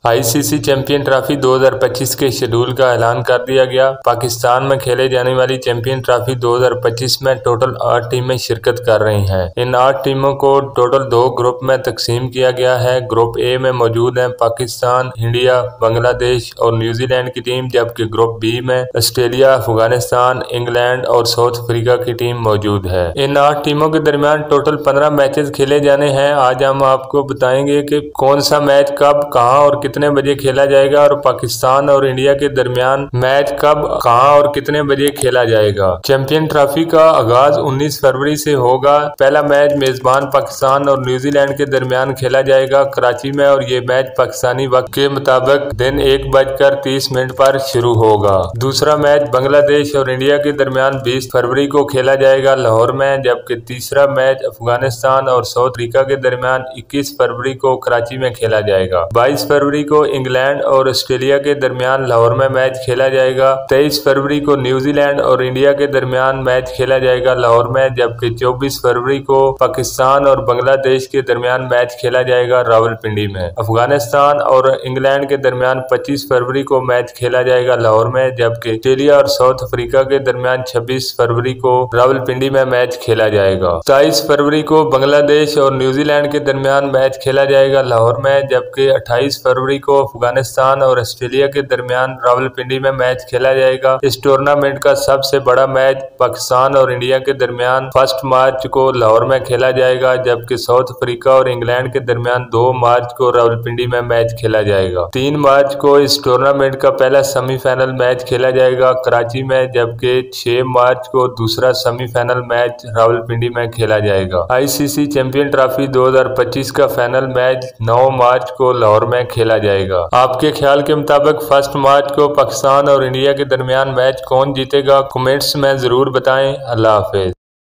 ICC champion trophy 2025 के schedule का ऐलान कर दिया गया। पाकिस्तान में खेले जाने वाली चैंपियन ट्रॉफी 2025 में टोटल 8 टीमें शिरकत कर रही हैं। इन 8 टीमों को टोटल 2 ग्रुप में तकसीम किया गया है। ग्रुप ए में मौजूद हैं पाकिस्तान, इंडिया, बांग्लादेश और न्यूजीलैंड की टीम, जबकि ग्रुप बी में ऑस्ट्रेलिया, अफगानिस्तान, इंग्लैंड और साउथ अफ्रीका की टीम मौजूद है। इन 8 टीमों के दरमियान टोटल 15 मैचेस खेले जाने हैं। आज हम आपको बताएंगे कि कौन सा मैच कब, कहां और कितने बजे खेला जाएगा और पाकिस्तान और इंडिया के दरमियान मैच कब, कहां और कितने बजे खेला जाएगा। चैंपियन ट्रॉफी का आगाज 19 फरवरी से होगा। पहला मैच मेजबान पाकिस्तान और न्यूजीलैंड के दरमियान खेला जाएगा कराची में और ये मैच पाकिस्तानी वक्त के मुताबिक दिन 1:30 पर शुरू होगा। दूसरा मैच बांग्लादेश और इंडिया के दरमियान 20 फरवरी को खेला जाएगा लाहौर में, जबकि तीसरा मैच अफगानिस्तान और साउथ अफ्रीका के दरमियान 21 फरवरी को कराची में खेला जाएगा। 22 फरवरी को इंग्लैंड और ऑस्ट्रेलिया के दरमियान लाहौर में मैच खेला जाएगा। 23 फरवरी को न्यूजीलैंड और इंडिया के दरमियान मैच खेला जाएगा लाहौर में, जबकि 24 फरवरी को पाकिस्तान और बांग्लादेश के दरमियान मैच खेला जाएगा रावलपिंडी में। अफगानिस्तान और इंग्लैंड के दरमियान 25 फरवरी को मैच खेला जाएगा लाहौर में, जबकि ऑस्ट्रेलिया और साउथ अफ्रीका के दरमियान 26 फरवरी को रावलपिंडी में मैच खेला जाएगा। 27 फरवरी को बांग्लादेश और न्यूजीलैंड के दरमियान मैच खेला जाएगा लाहौर में, जबकि 28 फरवरी को अफगानिस्तान और ऑस्ट्रेलिया के दरमियान रावलपिंडी में मैच खेला जाएगा। इस टूर्नामेंट का सबसे बड़ा मैच पाकिस्तान और इंडिया के दरमियान 1 मार्च को लाहौर में खेला जाएगा, जबकि साउथ अफ्रीका और इंग्लैंड के दरमियान 2 मार्च को रावलपिंडी में मैच खेला जाएगा। 3 मार्च को इस टूर्नामेंट का पहला सेमीफाइनल मैच खेला जाएगा कराची में, जबकि 6 मार्च को दूसरा सेमीफाइनल मैच रावलपिंडी में खेला जाएगा। आईसीसी चैंपियन ट्रॉफी 2025 का फाइनल मैच 9 मार्च को लाहौर में खेला जाएगा। आपके ख्याल के मुताबिक 1 मार्च को पाकिस्तान और इंडिया के दरमियान मैच कौन जीतेगा? कमेंट्स में जरूर बताएं। अल्लाह हाफिज।